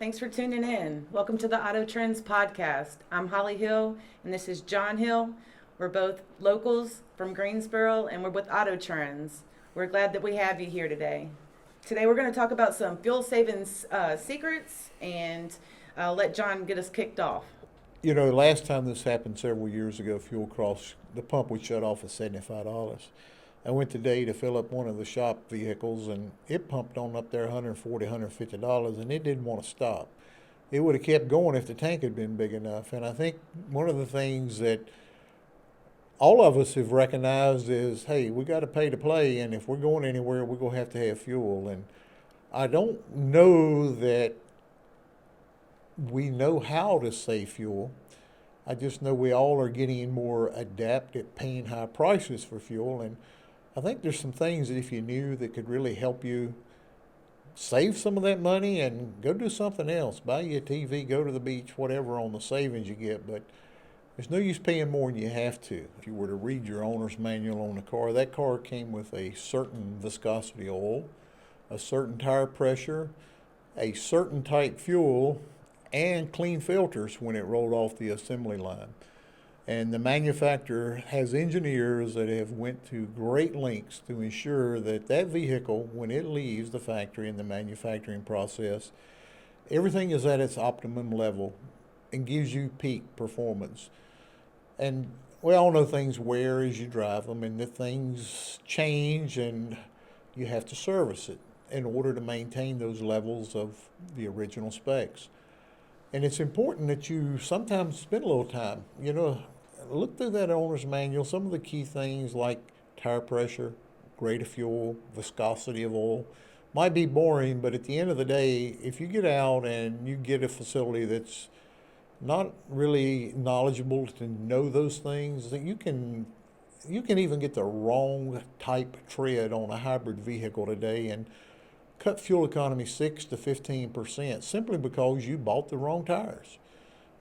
Thanks for tuning in. Welcome to the AutoTrends podcast. I'm Holly Hill, and this is John Hill. We're both locals from Greensboro, and we're with AutoTrends. We're glad that we have you here today. Today, we're going to talk about some fuel savings secrets, and I'll let John get us kicked off. You know, last time this happened several years ago, fuel costs, the pump we shut off at $75. I went today to fill up one of the shop vehicles and it pumped on up there $140, $150 and it didn't want to stop. It would have kept going if the tank had been big enough. And I think one of the things that all of us have recognized is, hey, we got to pay to play, and if we're going anywhere, we're going to have fuel. And I don't know that we know how to save fuel. I just know we all are getting more adept at paying high prices for fuel. And I think there's some things that if you knew that could really help you save some of that money and go do something else. Buy you a TV, go to the beach, whatever on the savings you get. But there's no use paying more than you have to. If you were to read your owner's manual on the car, that car came with a certain viscosity oil, a certain tire pressure, a certain type fuel, and clean filters when it rolled off the assembly line. And the manufacturer has engineers that have went to great lengths to ensure that that vehicle, when it leaves the factory in the manufacturing process, everything is at its optimum level and gives you peak performance. And we all know things wear as you drive them, and the things change, and you have to service it in order to maintain those levels of the original specs. And it's important that you sometimes spend a little time, look through that owner's manual, some of the key things like tire pressure, grade of fuel, viscosity of oil. Might be boring, but at the end of the day, if you get out and you get a facility that's not really knowledgeable to know those things, that you can even get the wrong type tread on a hybrid vehicle today and cut fuel economy 6 to 15% simply because you bought the wrong tires.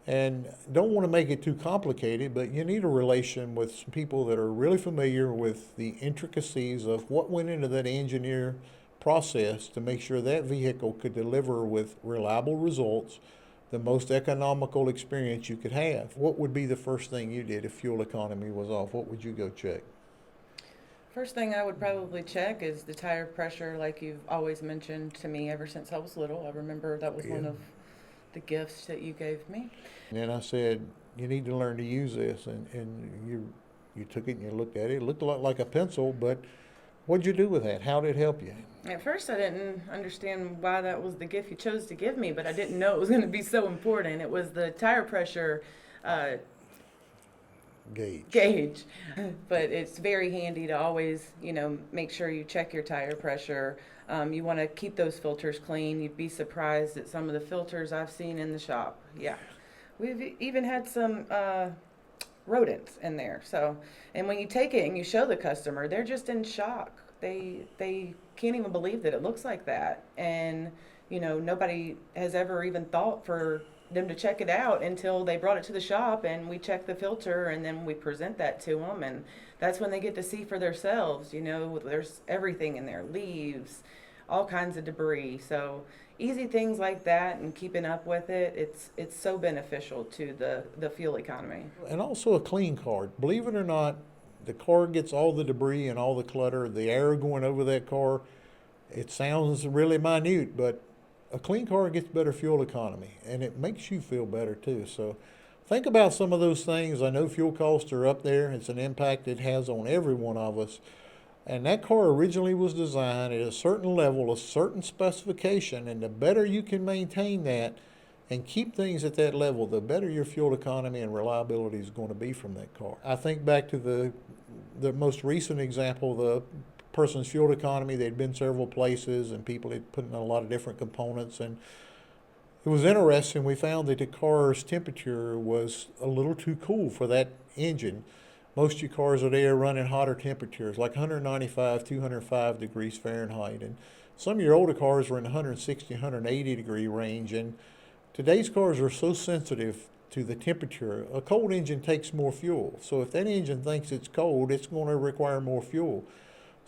And don't want to make it too complicated, but you need a relation with some people that are really familiar with the intricacies of what went into that engineer process to make sure that vehicle could deliver with reliable results, the most economical experience you could have. What would be the first thing you did if fuel economy was off? What would you go check? First thing I would probably check is the tire pressure, like you've always mentioned to me ever since I was little. I remember that was one Yeah. of the gifts that you gave me. And then I said, you need to learn to use this. And you took it and you looked at it. It looked a lot like a pencil, but what'd you do with that? How did it help you? At first, I didn't understand why that was the gift you chose to give me, but I didn't know it was going to be so important. It was the tire pressure uh, Gauge. gauge, but it's very handy to always, make sure you check your tire pressure. You want to keep those filters clean. You'd be surprised at some of the filters I've seen in the shop. Yeah, we've even had some rodents in there. So, and when you take it and you show the customer, they're just in shock. They can't even believe that it looks like that. And nobody has ever even thought for them to check it out until they brought it to the shop and we check the filter and then we present that to them, and that's when they get to see for themselves. There's everything in there, leaves, all kinds of debris. So easy things like that and keeping up with it, it's so beneficial to the fuel economy. And also a clean car. Believe it or not, the car gets all the debris and all the clutter, the air going over that car. It sounds really minute, but a clean car gets better fuel economy and it makes you feel better too. So think about some of those things. I know fuel costs are up there. It's an impact it has on every one of us. And that car originally was designed at a certain level, a certain specification, and the better you can maintain that and keep things at that level, the better your fuel economy and reliability is going to be from that car. I think back to the most recent example, the person's fuel economy. They'd been several places and people had put in a lot of different components, and it was interesting. We found that the car's temperature was a little too cool for that engine. Most of your cars are there running hotter temperatures, like 195, 205 degrees Fahrenheit. And some of your older cars were in the 160, 180 degree range. And today's cars are so sensitive to the temperature. A cold engine takes more fuel. So if that engine thinks it's cold, it's going to require more fuel.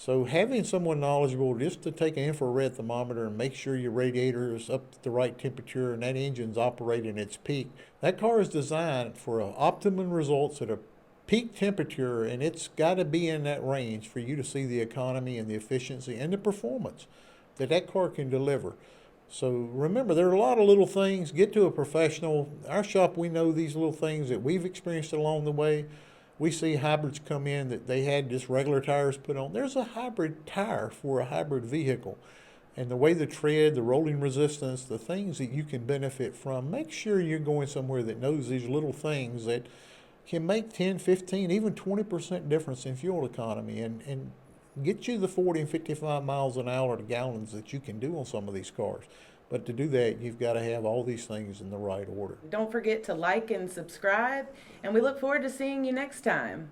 So having someone knowledgeable just to take an infrared thermometer and make sure your radiator is up at the right temperature and that engine's operating its peak. That car is designed for optimum results at a peak temperature, and it's got to be in that range for you to see the economy and the efficiency and the performance that that car can deliver. So remember, there are a lot of little things. Get to a professional. Our shop, we know these little things that we've experienced along the way. We see hybrids come in that they had just regular tires put on. There's a hybrid tire for a hybrid vehicle. And the way the tread, the rolling resistance, the things that you can benefit from, make sure you're going somewhere that knows these little things that can make 10, 15, even 20% difference in fuel economy and get you the 40 and 55 miles an hour to gallons that you can do on some of these cars. But to do that, you've got to have all these things in the right order. Don't forget to like and subscribe, and we look forward to seeing you next time.